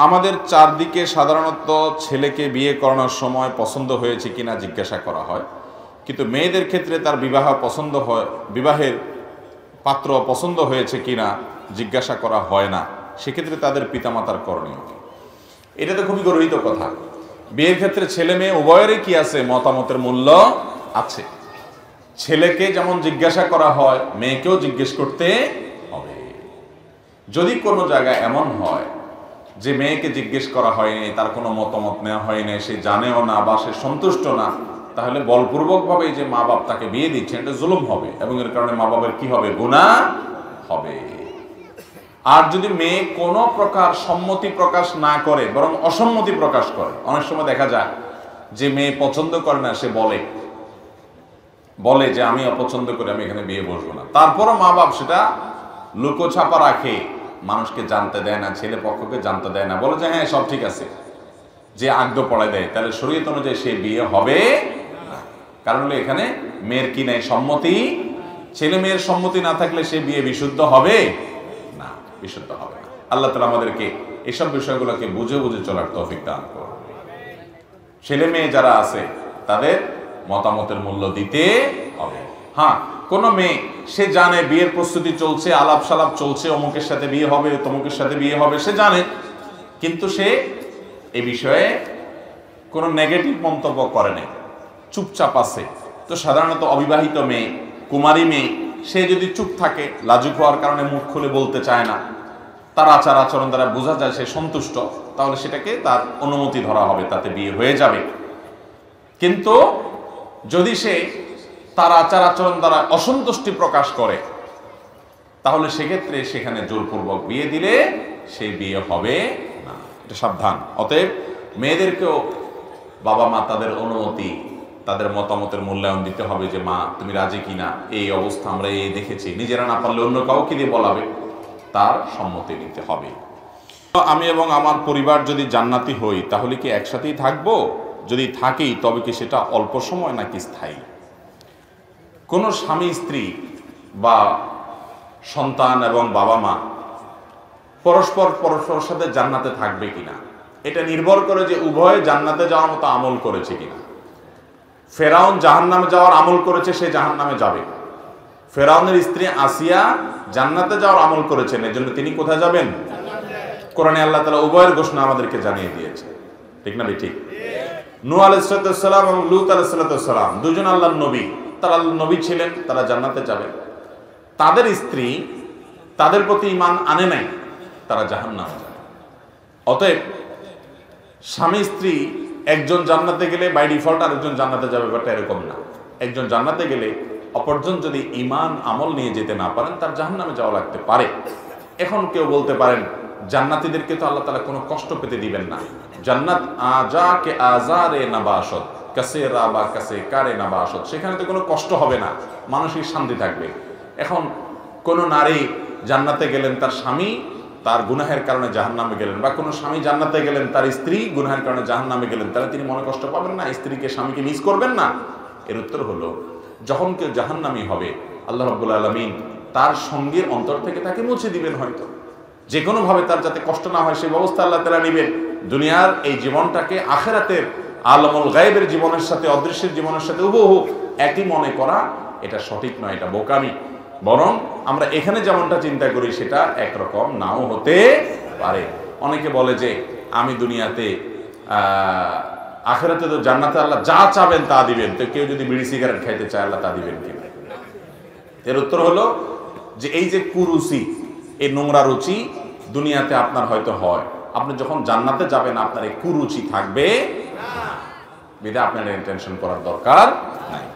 আমাদের চারদিকে সাধারণত ছেলেকে বিয়ে করানোর সময় পছন্দ হয়েছে কিনা জিজ্ঞাসা করা হয়, কিন্তু মেয়েদের ক্ষেত্রে তার বিবাহের পাত্র পছন্দ হয়েছে কিনা জিজ্ঞাসা করা হয় না। সেক্ষেত্রে তাদের পিতামাতার করণীয় কি? এটা তো খুবই গর্হিত কথা। বিয়ের ক্ষেত্রে ছেলে মেয়ে উভয়েরই কি আছে? মতামতের মূল্য আছে। ছেলেকে যেমন জিজ্ঞাসা করা হয়, মেয়েকেও জিজ্ঞেস করতে হবে। যদি কোনো জায়গায় এমন হয় যে মেয়েকে জিজ্ঞেস করা হয়নি, তার কোনো মতামত নেওয়া হয়নি, সে জানেও না বা সে সন্তুষ্ট না, তাহলে বলপূর্বকভাবে যে মা বাপ তাকে বিয়ে দিচ্ছে, এটা জুলুম হবে এবং এর কারণে মা বাবার কি হবে? গুনাহ হবে। আর যদি মেয়ে কোনো প্রকার সম্মতি প্রকাশ না করে, বরং অসম্মতি প্রকাশ করে, অনেক সময় দেখা যায় যে মেয়ে পছন্দ করে না, সে বলে যে আমি অপছন্দ করি, আমি এখানে বিয়ে বসবো না। তারপরও মা বাপ সেটা লুকোছাপা রাখে, মানুষকে জানতে দেয় না, ছেলে পক্ষকে জানতে দেয় না, বলে যে হ্যাঁ সব ঠিক আছে, যে আগ্রহ পড়ায় দেয়, তাহলে শরীয়ত অনুযায়ী সে বিয়ে হবে না। কারণ হলো এখানে মেয়ের কি নাই? সম্মতি। ছেলে মেয়ের সম্মতি না থাকলে সে বিয়ে বিশুদ্ধ হবে না, বিশুদ্ধ হবে না। আল্লাহ তাআলা আমাদেরকে এসব বিষয়গুলোকে বুঝে বুঝে চলার তৌফিক দান করুন। ছেলে মেয়ে যারা আছে তাদের মতামতের মূল্য দিতে হবে। হ্যাঁ, কোন মেয়ে সে জানে বিয়ের প্রস্তুতি চলছে, আলাপ সালাপ চলছে, অমুকের সাথে বিয়ে হবে, তমুকের সাথে বিয়ে হবে, সে জানে, কিন্তু সে এই বিষয়ে কোনো নেগেটিভ মন্তব্য করে নাই, চুপচাপ আছে। তো সাধারণত অবিবাহিত মেয়ে, কুমারী মেয়ে, সে যদি চুপ থাকে, লাজুক হওয়ার কারণে মুখ খুলে বলতে চায় না, তার আচার আচরণ দ্বারা বোঝা যায় সে সন্তুষ্ট, তাহলে সেটাকে তার অনুমতি ধরা হবে, তাতে বিয়ে হয়ে যাবে। কিন্তু যদি সে তার আচার আচরণ দ্বারা অসন্তুষ্টি প্রকাশ করে, তাহলে সেক্ষেত্রে সেখানে জোরপূর্বক বিয়ে দিলে সেই বিয়ে হবে না। এটা সাবধান। অতএব মেয়েদেরকেও বাবা মা তাদের অনুমতি, তাদের মতামতের মূল্যায়ন দিতে হবে, যে মা তুমি রাজি কিনা, এই অবস্থা আমরা এই দেখেছি, নিজেরা না পারলে অন্য কাউকে দিয়ে বলাবে, তার সম্মতি নিতে হবে। আমি এবং আমার পরিবার যদি জান্নাতি হই, তাহলে কি একসাথেই থাকবো? যদি থাকি তবে কি সেটা অল্প সময় নাকি স্থায়ী? কোন স্বামী স্ত্রী বা সন্তান এবং বাবা মা পরস্পরের সাথে জান্নাতে থাকবে কিনা, এটা নির্ভর করে যে উভয়ে জান্নাতে যাওয়ার মতো আমল করেছে কিনা। ফেরাউন জাহান্নামে যাওয়ার আমল করেছে, সে জাহান্নামে যাবে। ফেরাউনের স্ত্রী আসিয়া জান্নাতে যাওয়ার আমল করেছেন, এজন্য তিনি কোথায় যাবেন? কোরআনে আল্লাহ তাআলা উভয়ের ঘোষণা আমাদেরকে জানিয়ে দিয়েছে, ঠিক না? ঠিক। নূহ আলাইহিস সালাম এবং লূত আলাইহিস সালাম দুজন আল্লাহর নবী, তারা আল্লাহর নবী ছিলেন, তারা জান্নাতে যাবেন। তাদের স্ত্রী তাদের প্রতি ঈমান আনে নাই, তারা জাহান্নামে যাবে। অতএব স্বামী স্ত্রী একজন জান্নাতে গেলে বাই ডিফল্ট আরেকজন জান্নাতে যাবে, ব্যাপারটা এরকম না। একজন জান্নাতে গেলে অপরজন যদি ঈমান আমল নিয়ে যেতে না পারেন, তার জাহান্নামে যাওয়া লাগতে পারে। এখন কেউ বলতে পারেন জান্নাতীদেরকে তো আল্লাহ তাআলা কোনো কষ্ট পেতে দিবেন না, জান্নাত আজাকে আজারে নাবাসত কাসেরা বা কাসে কারে নাবাসত, সেখানে তো কোনো কষ্ট হবে না, মানসিক শান্তি থাকবে। এখন কোন নারী জান্নাতে গেলেন, তার স্বামী তার গুনাহের কারণে জাহান্নামে গেলেন, বা কোনো স্বামী জান্নাতে গেলেন, তার স্ত্রী গুনাহের কারণে জাহান্নামে গেলেন, তাহলে তিনি মনে কষ্ট পাবেন না? স্ত্রীকে স্বামীকে মিস করবেন না? এর উত্তর হলো, যখন কেউ জাহান্নামী হবে, আল্লাহ রাব্বুল আলামিন তার সঙ্গীর অন্তর থেকে তাকে মুছে দিবেন। হয়তো যে কোনো ভাবে তার যাতে কষ্ট না হয় সেই ব্যবস্থা আল্লাহ তাআলা নেবেন। দুনিয়ার এই জীবনটাকে আখিরাতের আলমুল গায়বের জীবনের সাথে, অদৃশ্যের জীবনের সাথে হুবহু একই মনে করা, এটা সঠিক নয়, এটা বোকামি। বরং আমরা এখানে যেমনটা চিন্তা করি সেটা একরকম নাও হতে পারে। অনেকে বলে যে আমি দুনিয়াতে আখিরাতে তো জান্নাতে আল্লাহ যা চাবেন তা দিবেন, তো কেউ যদি বিড়ি সিগারেট খাইতে চায় আল্লাহ তা দিবেন কিনা? এর উত্তর হলো যে এই যে কুরুচি, এই নোংরা রুচি দুনিয়াতে আপনার হয়তো হয়, আপনি যখন জান্নাতে যাবেন আপনার এই কুরুচি থাকবে না, বিধায় আপনার টেনশন করার দরকার নাই।